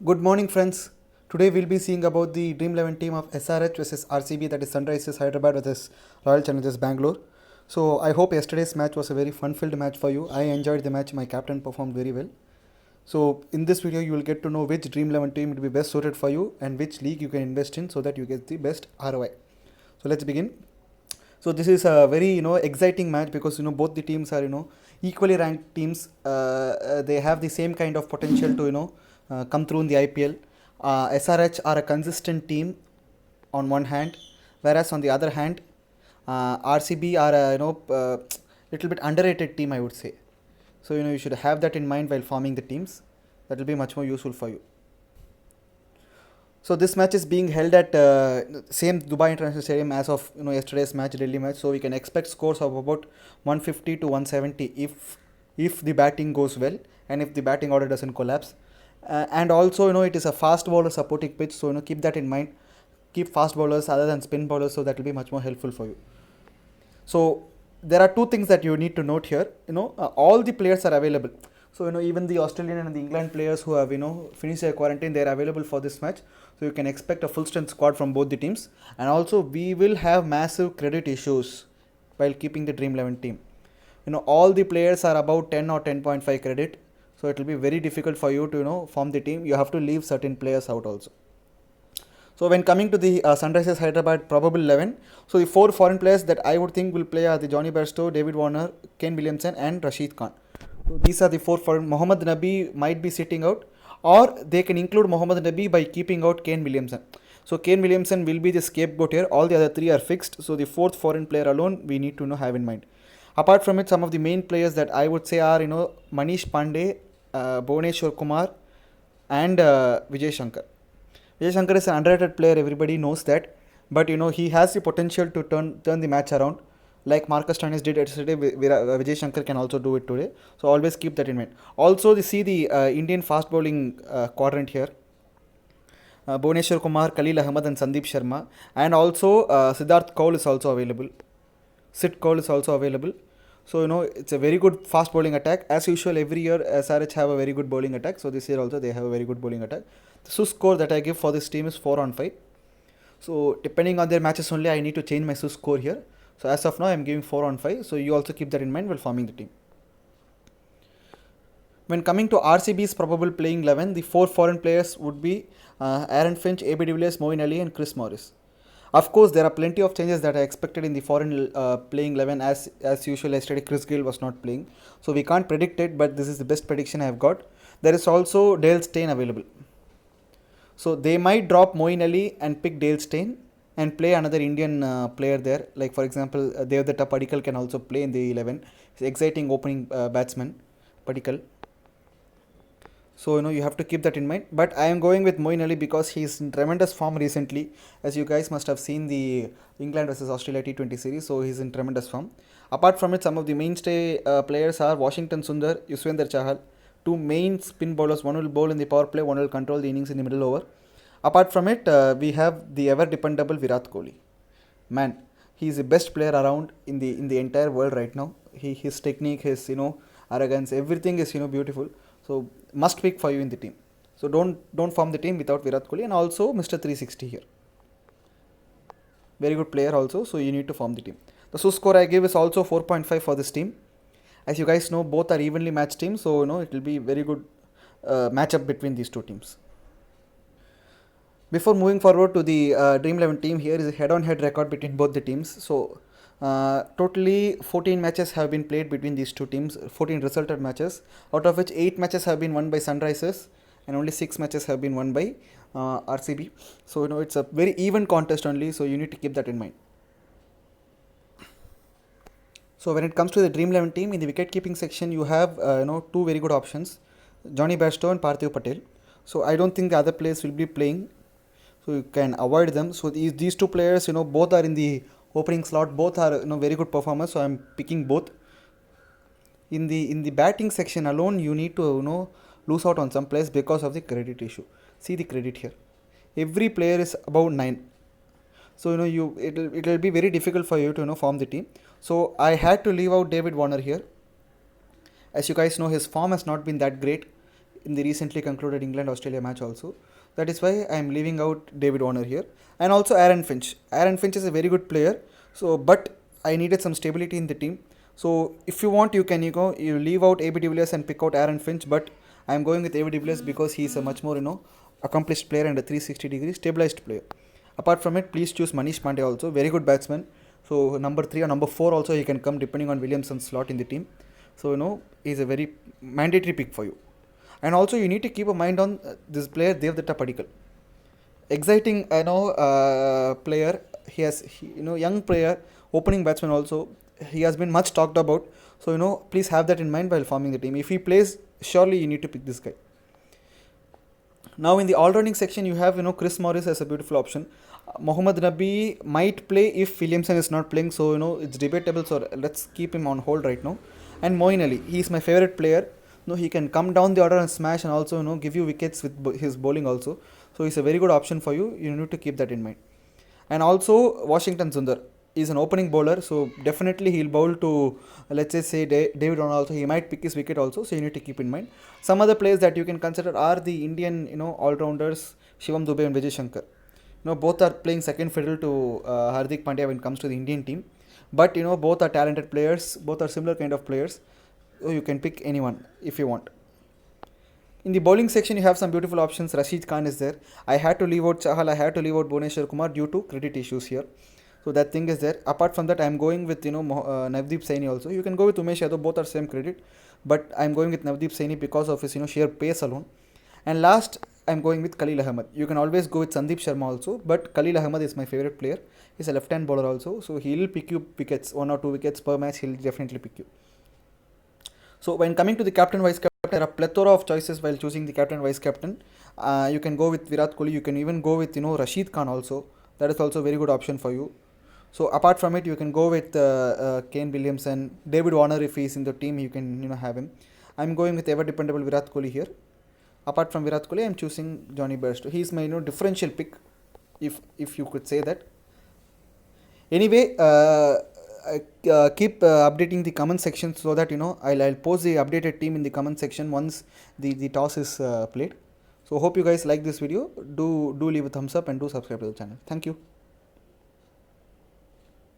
Good morning, friends. Today we'll be seeing about the Dream 11 team of SRH versus RCB, that is Sunrisers Hyderabad versus Royal Challengers Bangalore. So I hope yesterday's match was a very fun-filled match for you. I enjoyed the match. My captain performed very well. So in this video, you will get to know which Dream 11 team will be best suited for you and which league you can invest in so that you get the best ROI. So let's begin. So this is a very exciting match because both the teams are equally ranked teams. They have the same kind of potential to come through in the IPL. SRH are a consistent team on one hand, whereas on the other hand, RCB are a little bit underrated team, I would say. So you should have that in mind while forming the teams. That will be much more useful for you. So this match is being held at same Dubai International Stadium as of yesterday's match, Delhi match. So we can expect scores of about 150 to 170 if the batting goes well and if the batting order doesn't collapse. And also it is a fast bowler supporting pitch, so keep that in mind. Keep fast bowlers other than spin bowlers, so that will be much more helpful for you. So there are two things that you need to note here. All the players are available. So even the Australian and the England players who have finished their quarantine, they are available for this match. So you can expect a full strength squad from both the teams. And also we will have massive credit issues while keeping the Dream 11 team. All the players are about 10 or 10.5 credit. So it will be very difficult for you to form the team. You have to leave certain players out also. So when coming to the Sunrisers Hyderabad probable 11, so the four foreign players that I would think will play are the Johnny Bairstow, David Warner, Kane Williamson and Rashid Khan. So these are the four foreign. Mohammad Nabi might be sitting out, or they can include Mohammad Nabi by keeping out Kane Williamson. So Kane Williamson will be the scapegoat here. All the other three are fixed. So the fourth foreign player alone we need to have in mind. Apart from it, some of the main players that I would say are Manish Pandey, Bhuvneshwar Kumar, and Vijay Shankar. Vijay Shankar is an underrated player, everybody knows that. But he has the potential to turn the match around. Like Marcus Stoinis did yesterday, Vijay Shankar can also do it today. So always keep that in mind. Also, see the Indian fast bowling quadrant here. Bhuvneshwar Kumar, Khalil Ahmed and Sandeep Sharma. And also Siddharth Kaul is also available. Sid Kaul is also available. So it's a very good fast bowling attack. As usual, every year SRH have a very good bowling attack. So this year also they have a very good bowling attack. The SUS score that I give for this team is 4 on 5. So depending on their matches only, I need to change my SUS score here. So as of now, I am giving 4 on 5. So you also keep that in mind while forming the team. When coming to RCB's probable playing 11, the four foreign players would be Aaron Finch, AB de Villiers, Moeen Ali and Chris Morris. Of course, there are plenty of changes that are expected in the foreign playing 11. As usual, yesterday Chris Gayle was not playing. So we can't predict it, but this is the best prediction I have got. There is also Dale Steyn available. So they might drop Moeen Ali and pick Dale Steyn and play another Indian player there. Like for example, Devdatta Padikkal can also play in the 11. He's an exciting opening batsman, Padikkal. So you have to keep that in mind. But I am going with Moeen Ali because he's in tremendous form recently. As you guys must have seen the England versus Australia T20 series, so he's in tremendous form. Apart from it, some of the mainstay players are Washington Sundar, Yuzvendra Chahal. Two main spin bowlers. One will bowl in the power play, one will control the innings in the middle over. Apart from it, we have the ever dependable Virat Kohli. Man, he is the best player around in the entire world right now. His technique, his arrogance, everything is beautiful. So must pick for you in the team. So don't form the team without Virat Kohli, and also Mr. 360 here. Very good player also. So you need to form the team. The SUS score I give is also 4.5 for this team. As you guys know, both are evenly matched teams. So it will be very good matchup between these two teams. Before moving forward to the Dream 11 team, here is a head-on-head record between both the teams. So totally 14 matches have been played between these two teams, 14 resulted matches, out of which 8 matches have been won by Sunrisers and only 6 matches have been won by RCB. So it's a very even contest only, so you need to keep that in mind. So when it comes to the Dream 11 team, in the wicket keeping section you have two very good options, Johnny Bairstow and Parthiv Patel. So I don't think the other players will be playing, so you can avoid them. So these two players both are in the opening slot, both are very good performers, so I'm picking both. In the batting section alone, you need to lose out on some players because of the credit issue. See the credit here, every player is about 9. So it'll be very difficult for you to form the team. So I had to leave out David Warner here. As you guys know, his form has not been that great. in the recently concluded England-Australia match also. That is why I am leaving out David Warner here. And also Aaron Finch. Aaron Finch is a very good player. So, but I needed some stability in the team. So, if you want, you leave out AB de Villiers and pick out Aaron Finch. But I am going with AB de Villiers because he is a much more accomplished player and a 360-degree stabilized player. Apart from it, please choose Manish Pandey also, very good batsman. So number 3 or number 4 also he can come depending on Williamson's slot in the team. So he's a very mandatory pick for you. And also you need to keep a mind on this player Devdutt Padikkal. Exciting, player. Young player, opening batsman also. He has been much talked about. So please have that in mind while forming the team. If he plays, surely you need to pick this guy. Now in the all-rounding section, you have Chris Morris as a beautiful option. Mohammad Nabi might play if Williamson is not playing, so it's debatable. So let's keep him on hold right now. And Moeen Ali, he is my favorite player. He can come down the order and smash, and also give you wickets with his bowling also. So he's a very good option for you. You need to keep that in mind. And also Washington Sundar is an opening bowler, so definitely he'll bowl to, let's say David Warner also. He might pick his wicket also, so you need to keep in mind. Some other players that you can consider are the Indian all-rounders Shivam Dube and Vijay Shankar. Both are playing second fiddle to Hardik Pandya when it comes to the Indian team. But both are talented players, both are similar kind of players. So you can pick anyone if you want. In the bowling section, you have some beautiful options. Rashid Khan is there. I had to leave out Chahal, I had to leave out Bhuvneshwar Kumar due to credit issues here. So that thing is there. Apart from that, I am going with Navdeep Saini also. You can go with Umesh Yadav, both are same credit. But I am going with Navdeep Saini because of his sheer pace alone. And last, I am going with Khalil Ahmed. You can always go with Sandeep Sharma also, but Khalil Ahmed is my favorite player. He's a left-hand bowler also, so he will pick you wickets, 1 or 2 wickets per match. He'll definitely pick you. So when coming to the captain, vice captain, there are a plethora of choices while choosing the captain, vice captain. You can go with Virat Kohli. You can even go with Rashid Khan also. That is also a very good option for you. So apart from it, you can go with Kane Williamson, David Warner if he is in the team. You can have him. I'm going with ever dependable Virat Kohli here. Apart from Virat Kohli, I'm choosing Johnny Bairstow. He is my differential pick, if you could say that. Anyway, keep updating the comment section so that I'll post the updated team in the comment section once the toss is played. So hope you guys like this video. Do leave a thumbs up and do subscribe to the channel. Thank you.